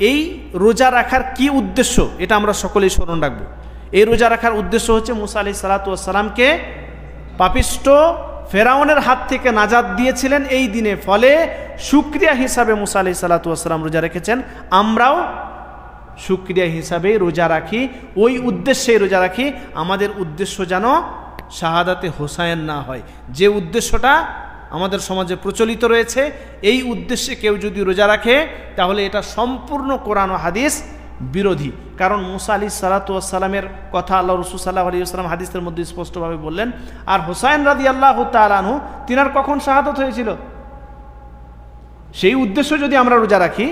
এই রোজা রাখার কি উদ্দেশ্য এটা আমরা সকলেই স্মরণ রাখবো। এই রোজা রাখার উদ্দেশ্য হচ্ছে মুসা আলাইহিস সালাতু ওয়াস সালামকে পাপিষ্ঠ ফেরাউনের হাত থেকে নাজাত দিয়েছিলেন এই দিনে, ফলে শুকরিয়া হিসাবে মুসা আলাইহিস সালাতু ওয়াস সালাম রোজা রেখেছেন। আমরাও শুকরিয়া হিসাবে রোজা রাখি, ওই উদ্দেশ্যে রোজা রাখি। আমাদের উদ্দেশ্য যেন শাহাদাতে হোসাইন না হয়, যে উদ্দেশ্যটা আমাদের সমাজে প্রচলিত রয়েছে। এই উদ্দেশ্যে কেউ যদি রোজা রাখে তাহলে এটা সম্পূর্ণ কোরআন ও হাদিস বিরোধী। কারণ মুসা আলাইহিস সালাতু ওয়াস সালামের কথা আল্লাহ রাসূল সাল্লাল্লাহু আলাইহি ওয়াসাল্লাম হাদিসের মধ্যে স্পষ্টভাবে বললেন। আর হোসাইন রাদিয়াল্লাহু তাআলা আনহু তিনার কখন শাহাদাত হয়েছিল? সেই উদ্দেশ্য যদি আমরা রোজা রাখি,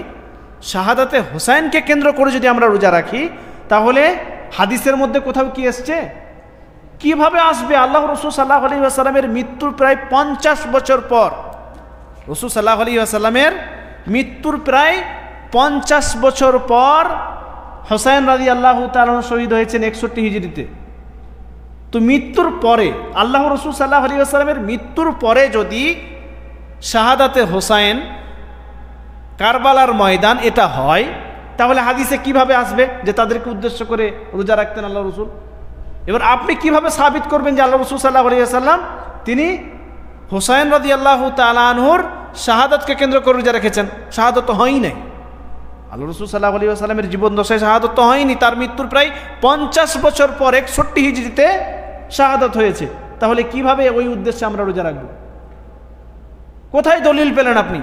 শাহাদাতে হোসাইনকে কেন্দ্র করে যদি আমরা রোজা রাখি, তাহলে হাদিসের মধ্যে কোথাও কি এসছে? কিভাবে আসবে? আল্লাহ রাসূল সাল্লাল্লাহু আলাইহি ওয়াসাল্লামের মৃত্যুর প্রায় 50 বছর পর, রাসূল সাল্লাল্লাহু আলাইহি ওয়াসাল্লামের মৃত্যুর প্রায় 50 বছর পর হোসাইন রাদিয়াল্লাহু তাআলা শহীদ হয়েছেন 61 হিজরিতে। তো মৃত্যুর পরে, আল্লাহ রাসূল সাল্লাল্লাহু আলাইহি ওয়াসাল্লামের মৃত্যুর পরে যদি শাহাদাতে হোসাইন কারবালার ময়দান এটা হয়, তাহলে হাদিসে কিভাবে আসবে যে তাদেরকে উদ্দেশ্য করে রোজা রাখতেন আল্লাহ রাসূল? এবার আপনি কিভাবে সাবিত করবেন যে আল্লাহ রাসূল সাল্লাল্লাহু আলাইহি ওয়াসাল্লাম তিনি হোসাইন রাদিয়াল্লাহু তাআলা আনহুর শাহাদাতকে কেন্দ্র করে রোজা রেখেছেন? শাহাদাত তো হয়ই নাই। আল্লাহ রাসূল সাল্লাল্লাহু আলাইহি ওয়াসাল্লামের জীবন দশায় শাহাদাত তো হয়নি, তার মৃত্যুর প্রায় 50 বছর পর 61 হিজরিতে শাহাদাত হয়েছে। তাহলে কিভাবে ওই উদ্দেশ্যে আমরা রোজা রাখব? কোথায় দলিল পেলেন আপনি?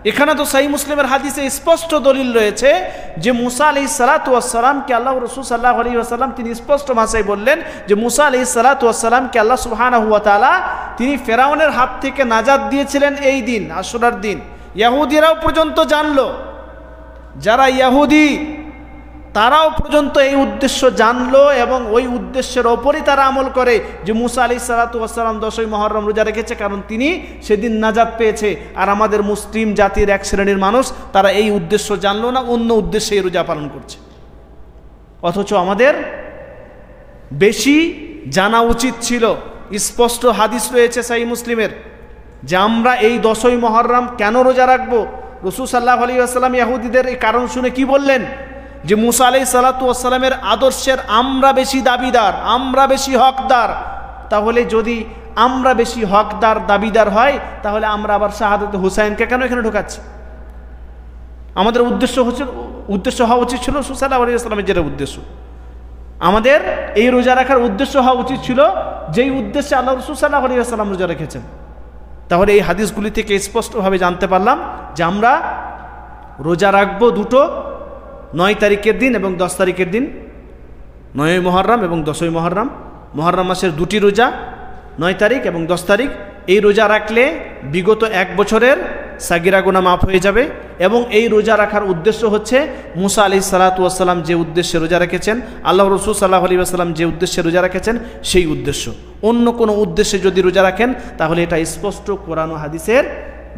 এখানে তো সহিহ মুসলিমের হাদিসে স্পষ্ট দলিল রয়েছে যে মুসা আলাইহিস সালাতু ওয়াস সালামকে আল্লাহ রাসূল সাল্লাল্লাহু আলাইহি ওয়াসাল্লাম তিনি স্পষ্ট ভাষায় বললেন যে মুসা আলাইহিস সালাতু ওয়াস সালামকে আল্লাহ সুবহানাহু ওয়া তাআলা তিনি ফেরাউনের হাত থেকে নাজাত দিয়েছিলেন এই দিন, আশুরার দিন। ইহুদিরাও পর্যন্ত জানলো, যারা ইহুদি তারাও পর্যন্ত এই উদ্দেশ্য জানলো এবং ওই উদ্দেশ্যের ওপরই তারা আমল করে যে মুসা আলাইহিস সালাতু ওয়াস সালাম 10ই মুহররম রোজা রেখেছে কারণ তিনি সেদিন নাজাত পেয়েছে। আর আমাদের মুসলিম জাতির এক শ্রেণীর মানুষ তারা এই উদ্দেশ্য জানলো না, অন্য উদ্দেশ্যে এই রোজা পালন করছে। অথচ আমাদের বেশি জানা উচিত ছিল। স্পষ্ট হাদিস রয়েছে সহিহ মুসলিমের যে আমরা এই 10ই মুহররম কেন রোজা রাখবো। রাসূল সাল্লাল্লাহু আলাইহি ওয়াসাল্লাম ইহুদিদের এই কারণ শুনে কি বললেন? যে মুসা আলাইহিস সালাতু ওয়াস সালামের আদর্শের আমরা বেশি দাবিদার, আমরা বেশি হকদার। তাহলে যদি আমরা বেশি হকদার দাবিদার হয়, তাহলে আমরা আবার শাহাদাতে হুসাইনকে কেন এখানে ঢোকাচ্ছি? আমাদের উদ্দেশ্য হওয়া উচিত ছিল রাসূল সাল্লাল্লাহু আলাইহি ওয়াসাল্লামের যেটা উদ্দেশ্য। আমাদের এই রোজা রাখার উদ্দেশ্য হওয়া উচিত ছিল যেই উদ্দেশ্যে আল্লাহ রাসূল সাল্লাল্লাহু আলাইহি ওয়াসাল্লাম রোজা রেখেছেন। তাহলে এই হাদিসগুলি থেকে স্পষ্টভাবে জানতে পারলাম যে আমরা রোজা রাখবো দুটো, 9 তারিখের দিন এবং 10 তারিখের দিন, 9ই মুহররম এবং 10ই মুহররম। মুহররম মাসের দুটি রোজা, 9 তারিখ এবং 10 তারিখ। এই রোজা রাখলে বিগত 1 বছরের সাগিরা গুনাহ মাফ হয়ে যাবে। এবং এই রোজা রাখার উদ্দেশ্য হচ্ছে মুসা আলাইহিস সালাতু ওয়াস সালাম যে উদ্দেশ্যে রোজা রেখেছেন, আল্লাহ রাসূল সাল্লাল্লাহু আলাইহি ওয়াসাল্লাম যে উদ্দেশ্যে রোজা রেখেছেন সেই উদ্দেশ্য। অন্য কোনো উদ্দেশ্যে যদি রোজা রাখেন তাহলে এটা স্পষ্ট কোরআন ও হাদিসের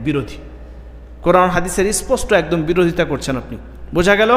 বিরোধী। কোরআন হাদিসের স্পষ্ট একদম বিরোধিতা করছেন আপনি। বোঝা গেল?